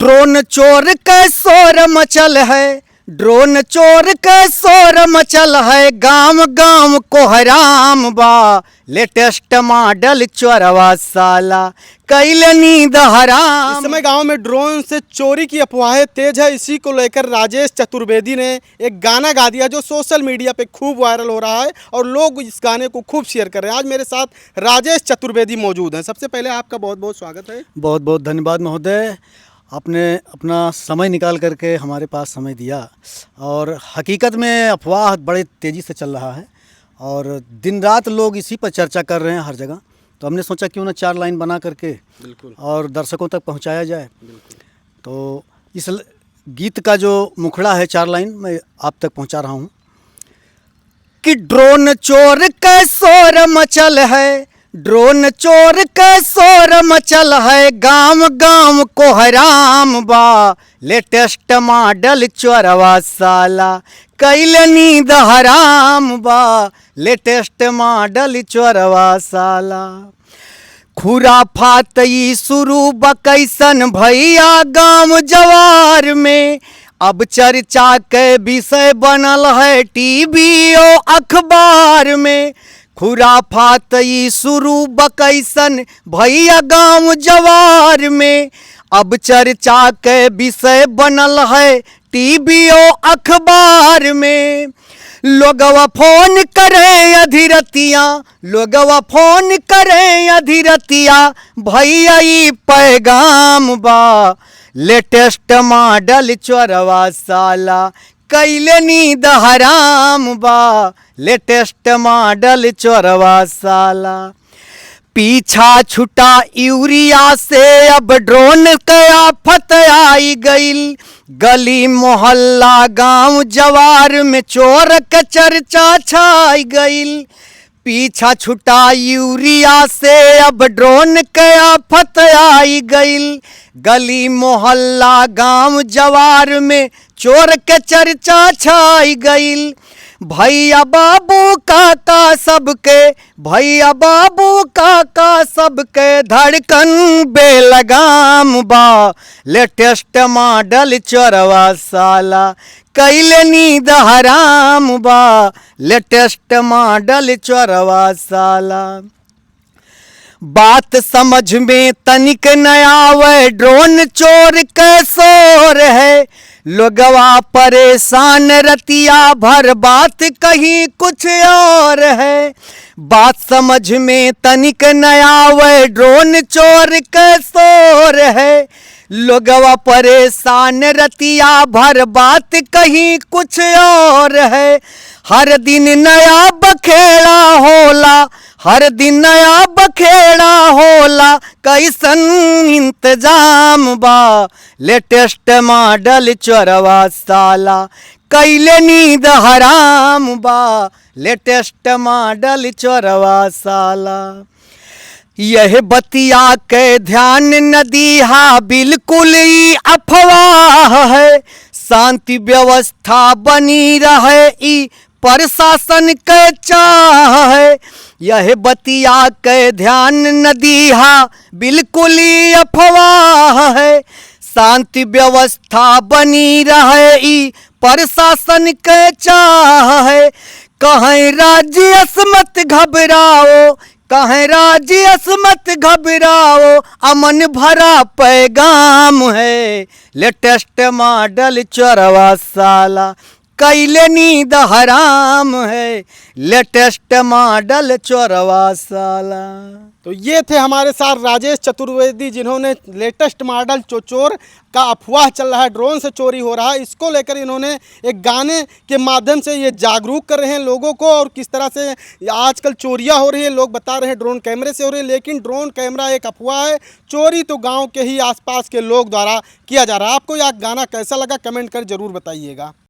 Drone चोर का शोर मचल है, ड्रोन चोर का शोर मचल है, गांव गांव कोहराम बा। लेटेस्ट मॉडल चोरवा साला कैले नींद हराम। इस समय गांव में ड्रोन से चोरी की अफवाहें तेज है। इसी को लेकर राजेश चतुर्वेदी ने एक गाना गा दिया जो सोशल मीडिया पे खूब वायरल हो रहा है और लोग इस गाने को खूब शेयर कर रहे हैं। आज मेरे साथ राजेश चतुर्वेदी मौजूद हैं। सबसे पहले आपका बहुत बहुत स्वागत है। बहुत बहुत धन्यवाद महोदय, आपने अपना समय निकाल करके हमारे पास समय दिया। और हकीकत में अफवाह बड़े तेज़ी से चल रहा है और दिन रात लोग इसी पर चर्चा कर रहे हैं हर जगह। तो हमने सोचा क्यों ना 4 लाइन बना करके बिल्कुल और दर्शकों तक पहुंचाया जाए। तो इस गीत का जो मुखड़ा है 4 लाइन मैं आप तक पहुंचा रहा हूं कि ड्रोन चोर का शोर मचल है, ड्रोन चोर का शोर मचल है, गांव गांव कोहराम बा। लेटेस्ट मॉडल चोरवा साला कैले नींद हराम बा। लेटेस्ट मॉडल चोरवा साला खुराफात ई शुरू बकैसन भैया गांव जवार में। अब चर्चा के विषय बनल है टीवी और अखबार में। खुराफात ई शुरू बकैसन भैया गांव जवार में। अब चर्चा के विषय बनल है टीवी और अखबार में। लोगवा फोन करे अधिरतिया, लोगवा फोन करे अधिरतिया, भैया ई पैगाम बा। लेटेस्ट मॉडल चोरवा साला कैले नींद हराम बा। लेटेस्ट मॉडल चोरवा साला पीछा छुटा यूरिया से अब ड्रोन के आफत आई गईल। गली मोहल्ला गांव जवार में चोर के चर्चा छाई गईल। पीछा छुटा यूरिया से अब ड्रोन के आफत आई गईल। गली मोहल्ला गांव जवार में चोर के चर्चा छाई गईल। भैया बाबू काका सबके, भैया बाबू काका सबके धड़कन बेलगाम बा। लेटेस्ट मॉडल चोरवा साला कैले नींद हराम बा। लेटेस्ट मॉडल चोरवा साला बात समझ में तनिक न आवे, ड्रोन चोर के शोर है। लोगवा परेशान रतिया भर, बात कहीं कुछ और है। बात समझ में तनिक न आवे, ड्रोन चोर के शोर है। लोगवा परेशान रतिया भर, बात कहीं कुछ और है। हर दिन नया बखेड़ा होला, हर दिन नया बखेड़ा होला, कैसन इंतजाम बा। लेटेस्ट मॉडल चोरवा साला कैले नींद हराम बा। लेटेस्ट मॉडल चोरवा साला यह बतिया के ध्यान न दिहा, बिल्कुल ही अफवाह है। शांति व्यवस्था बनी रहे ई प्रशासन के चाह है। यह बतिया के ध्यान न दिहा, बिल्कुल ही अफवाह है। शांति व्यवस्था बनी रहे ई प्रशासन के चाह है। कहीं राज्य मत घबराओ, कहीं राज्य मत घबराओ, अमन भरा पैगाम है। लेटेस्ट मॉडल चोरवा साला कैले नींद हराम है। लेटेस्ट मॉडल चोरवा साला। तो ये थे हमारे साथ राजेश चतुर्वेदी, जिन्होंने लेटेस्ट मॉडल चोर का अफवाह चल रहा है, ड्रोन से चोरी हो रहा है, इसको लेकर इन्होंने एक गाने के माध्यम से ये जागरूक कर रहे हैं लोगों को और किस तरह से आजकल चोरियां हो रही है। लोग बता रहे हैं ड्रोन कैमरे से हो रही है, लेकिन ड्रोन कैमरा एक अफवाह है। चोरी तो गाँव के ही आसपास के लोग द्वारा किया जा रहा है। आपको यह गाना कैसा लगा कमेंट कर जरूर बताइएगा।